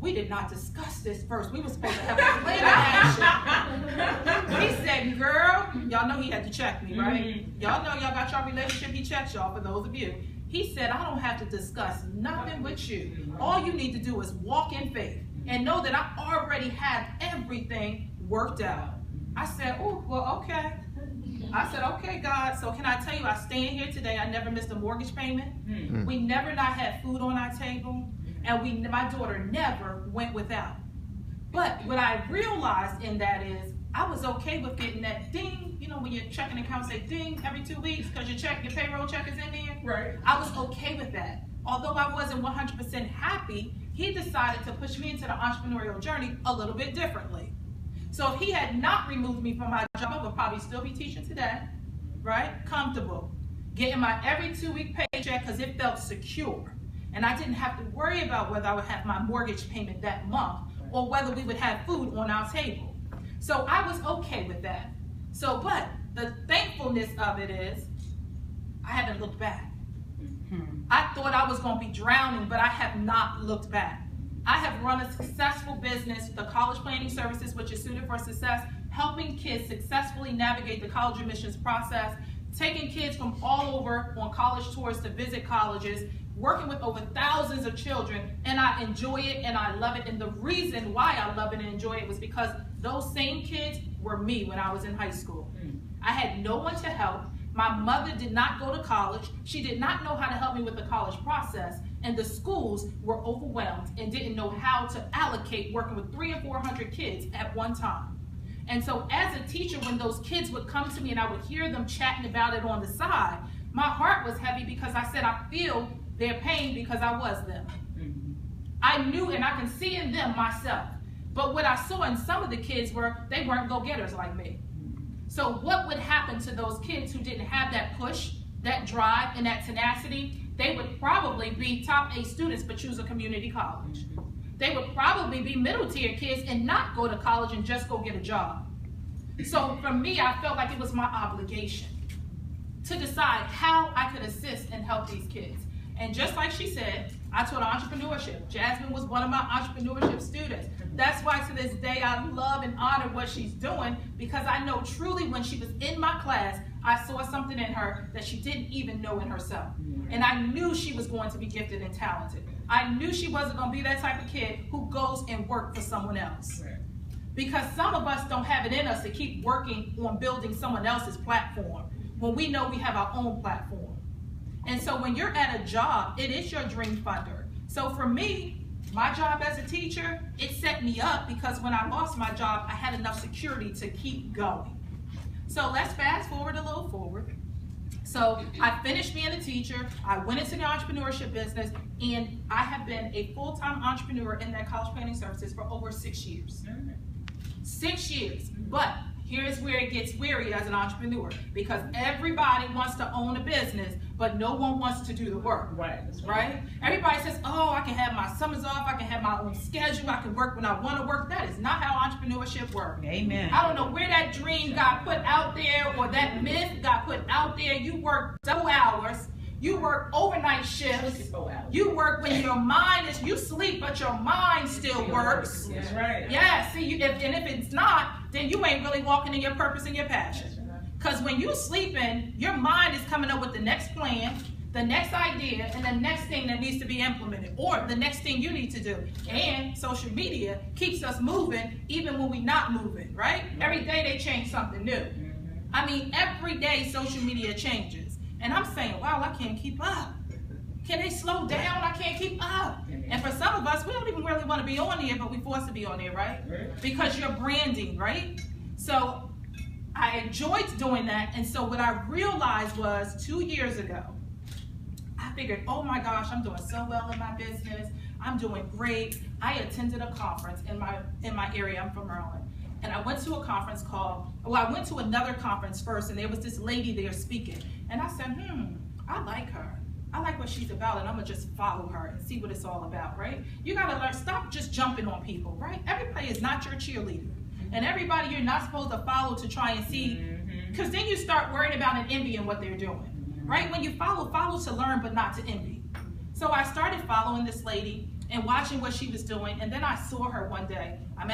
we did not discuss this first. We were supposed to have a plan of action. He said, girl, y'all know he had to check me, right? Y'all know y'all got your relationship. He checks y'all, for those of you. He said, I don't have to discuss nothing with you. All you need to do is walk in faith and know that I already have everything worked out. I said, oh, well, okay. I said, okay, God, so can I tell you, I stand here today, I never missed a mortgage payment. We never not had food on our table, and my daughter never went without. But what I realized in that is, I was okay with getting that ding, you know, when your checking account say ding every 2 weeks because your payroll check is in there. Right. I was okay with that. Although I wasn't 100% happy, he decided to push me into the entrepreneurial journey a little bit differently. So if he had not removed me from my job, I would probably still be teaching today, right? Comfortable. Getting my every 2-week paycheck because it felt secure. And I didn't have to worry about whether I would have my mortgage payment that month or whether we would have food on our table. So I was okay with that. So, but the thankfulness of it is, I haven't looked back. I thought I was going to be drowning, but I have not looked back. I have run a successful business, the College Planning Services, which is suited for success, helping kids successfully navigate the college admissions process, taking kids from all over on college tours to visit colleges, working with over thousands of children, and I enjoy it and I love it. And the reason why I love it and enjoy it was because those same kids were me when I was in high school. I had no one to help. My mother did not go to college. She did not know how to help me with the college process. And the schools were overwhelmed and didn't know how to allocate working with 300 and 400 kids at one time. And so as a teacher, when those kids would come to me and I would hear them chatting about it on the side, my heart was heavy because I said, I feel their pain because I was them. I knew and I can see in them myself. But what I saw in some of the kids were, they weren't go-getters like me. So what would happen to those kids who didn't have that push, that drive, and that tenacity? They would probably be top 8 students but choose a community college. They would probably be middle tier kids and not go to college and just go get a job. So for me, I felt like it was my obligation to decide how I could assist and help these kids. And just like she said, I taught entrepreneurship. Jasmine was one of my entrepreneurship students. That's why to this day I love and honor what she's doing, because I know truly when she was in my class, I saw something in her that she didn't even know in herself. And I knew she was going to be gifted and talented. I knew she wasn't going to be that type of kid who goes and works for someone else. Because some of us don't have it in us to keep working on building someone else's platform when we know we have our own platform. And so when you're at a job, it is your dream funder. So for me, my job as a teacher, it set me up because when I lost my job, I had enough security to keep going. So let's fast forward a little forward. So I finished being a teacher, I went into the entrepreneurship business, and I have been a full-time entrepreneur in that College Planning Services for over 6 years. 6 years. But here's where it gets weary as an entrepreneur, because everybody wants to own a business, but no one wants to do the work. Right? Everybody says, oh, I can have my summers off, I can have my own schedule, I can work when I want to work. That is not how entrepreneurship works. Amen. I don't know where that dream got put out there or that myth got put out there. You work double hours. You work overnight shifts. You work when your mind is, you sleep, but your mind still works. That's right. Yeah, see, if it's not, then you ain't really walking in your purpose and your passion. Because when you're sleeping, your mind is coming up with the next plan, the next idea, and the next thing that needs to be implemented, or the next thing you need to do. And social media keeps us moving even when we're not moving, right? Every day they change something new. I mean, every day social media changes. And I'm saying, wow, I can't keep up. Can they slow down? I can't keep up. And for some of us, we don't even really want to be on there, but we're forced to be on there, right? Because you're branding, right? So I enjoyed doing that. And so what I realized was 2 years ago, I figured, oh my gosh, I'm doing so well in my business. I'm doing great. I attended a conference in my area. I'm from Maryland. And I went to a conference I went to another conference first, and there was this lady there speaking. And I said, I like her. I like what she's about, and I'm going to just follow her and see what it's all about, right? You got to learn, stop just jumping on people, right? Everybody is not your cheerleader. And everybody you're not supposed to follow to try and see, because then you start worrying about and envying what they're doing, right? When you follow to learn, but not to envy. So I started following this lady, and watching what she was doing. And then I saw her one day. I'm at